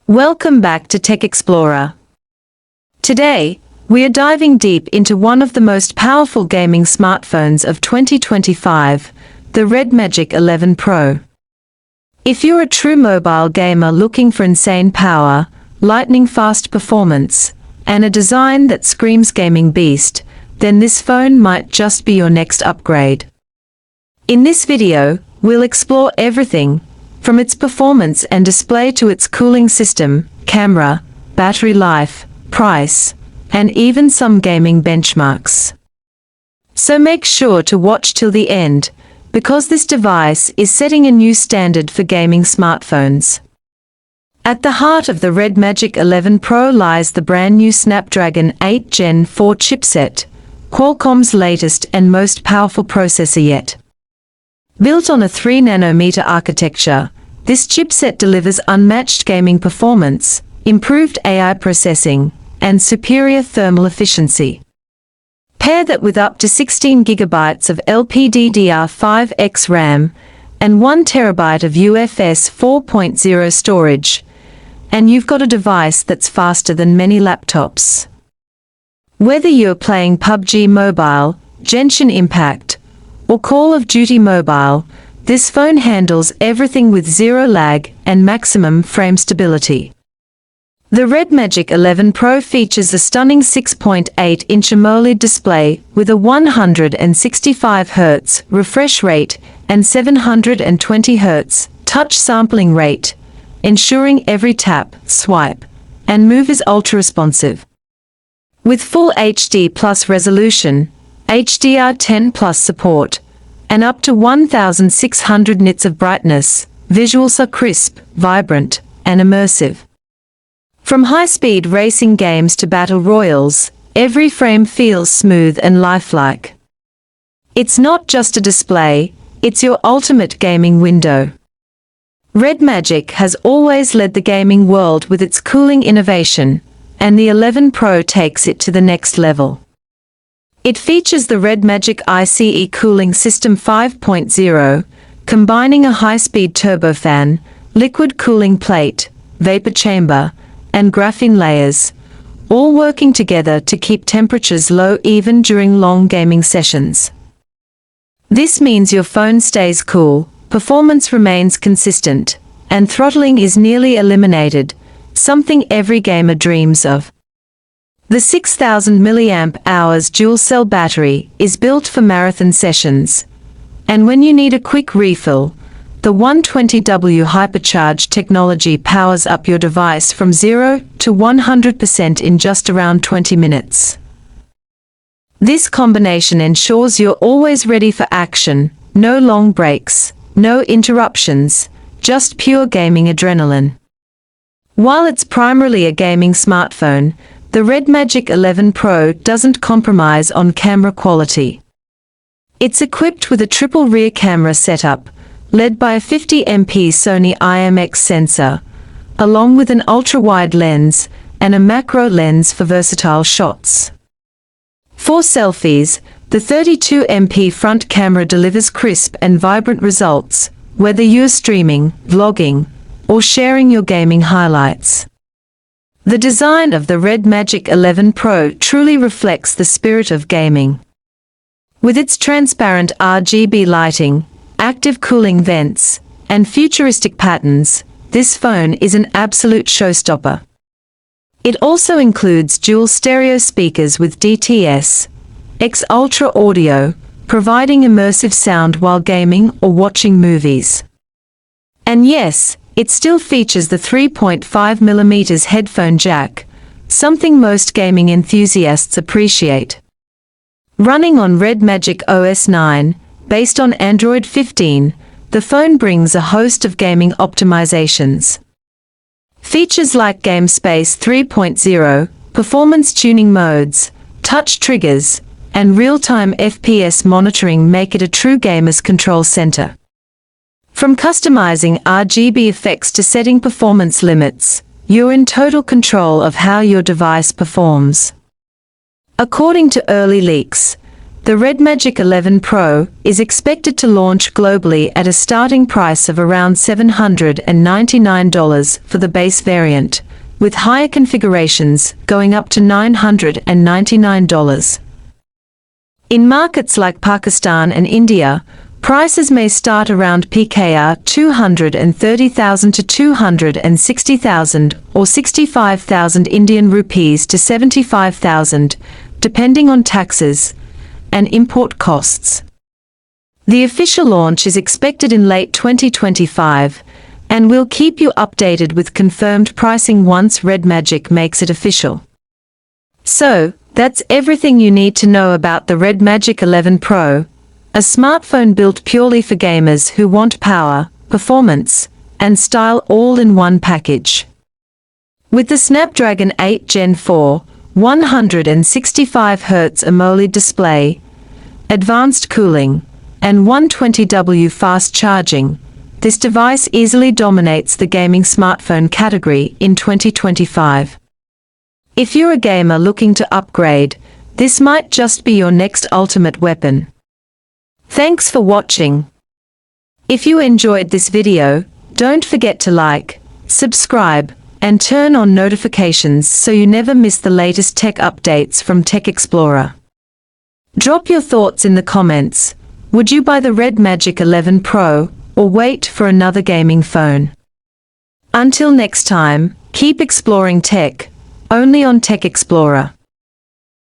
Welcome back to Tech Explorer. Today, we are diving deep into one of the most powerful gaming smartphones of 2025, the RedMagic 11 Pro. If you're a true mobile gamer looking for insane power, lightning-fast performance, and a design that screams gaming beast, then this phone might just be your next upgrade. In this video, we'll explore everything, from its performance and display to its cooling system, camera, battery life, price, and even some gaming benchmarks. So make sure to watch till the end, because this device is setting a new standard for gaming smartphones. At the heart of the RedMagic 11 Pro lies the brand new Snapdragon 8 Gen 4 chipset, Qualcomm's latest and most powerful processor yet. Built on a 3nm architecture, this chipset delivers unmatched gaming performance, improved AI processing, and superior thermal efficiency. Pair that with up to 16 GB of LPDDR5X RAM and 1 TB of UFS 4.0 storage, and you've got a device that's faster than many laptops. Whether you're playing PUBG Mobile, Genshin Impact, or Call of Duty Mobile, this phone handles everything with zero lag and maximum frame stability. The RedMagic 11 Pro features a stunning 6.8-inch AMOLED display with a 165Hz refresh rate and 720Hz touch sampling rate, ensuring every tap, swipe, and move is ultra-responsive. With full HD Plus resolution, HDR10 Plus support, and up to 1600 nits of brightness, visuals are crisp, vibrant, and immersive. From high-speed racing games to battle royals, every frame feels smooth and lifelike. It's not just a display, it's your ultimate gaming window. RedMagic has always led the gaming world with its cooling innovation, and the 11 Pro takes it to the next level. It features the RedMagic ICE Cooling System 5.0, combining a high-speed turbofan, liquid cooling plate, vapor chamber, and graphene layers, all working together to keep temperatures low even during long gaming sessions. This means your phone stays cool, performance remains consistent, and throttling is nearly eliminated, something every gamer dreams of. The 6000 mAh dual-cell battery is built for marathon sessions, and when you need a quick refill, the 120W hypercharge technology powers up your device from 0 to 100% in just around 20 minutes. This combination ensures you're always ready for action, no long breaks, no interruptions, just pure gaming adrenaline. While it's primarily a gaming smartphone, the RedMagic 11 Pro doesn't compromise on camera quality. It's equipped with a triple rear camera setup, led by a 50MP Sony IMX sensor, along with an ultra-wide lens and a macro lens for versatile shots. For selfies, the 32MP front camera delivers crisp and vibrant results, whether you're streaming, vlogging, or sharing your gaming highlights. The design of the RedMagic 11 Pro truly reflects the spirit of gaming. With its transparent RGB lighting, active cooling vents, and futuristic patterns, this phone is an absolute showstopper. It also includes dual stereo speakers with DTS X Ultra audio, providing immersive sound while gaming or watching movies. And yes, it still features the 3.5mm headphone jack, something most gaming enthusiasts appreciate. Running on RedMagic OS 9, based on Android 15, the phone brings a host of gaming optimizations. Features like Game Space 3.0, performance tuning modes, touch triggers, and real-time FPS monitoring make it a true gamer's control center. From customizing RGB effects to setting performance limits, you're in total control of how your device performs. According to early leaks, The RedMagic 11 Pro is expected to launch globally at a starting price of around $799 for the base variant, with higher configurations going up to $999. In markets like Pakistan and India, prices may start around PKR 230,000 to 260,000 or 65,000 Indian rupees to 75,000, depending on taxes and import costs. The official launch is expected in late 2025, and we'll keep you updated with confirmed pricing once RedMagic makes it official. So, that's everything you need to know about the RedMagic 11 Pro, a smartphone built purely for gamers who want power, performance, and style all in one package. With the Snapdragon 8 Gen 4, 165Hz AMOLED display, advanced cooling, and 120W fast charging, this device easily dominates the gaming smartphone category in 2025. If you're a gamer looking to upgrade, this might just be your next ultimate weapon. Thanks for watching. If you enjoyed this video, don't forget to like, subscribe, and turn on notifications so you never miss the latest tech updates from Xplorer. Drop your thoughts in the comments. Would you buy the RedMagic 11 Pro or wait for another gaming phone? Until next time, keep exploring tech, only on Xplorer.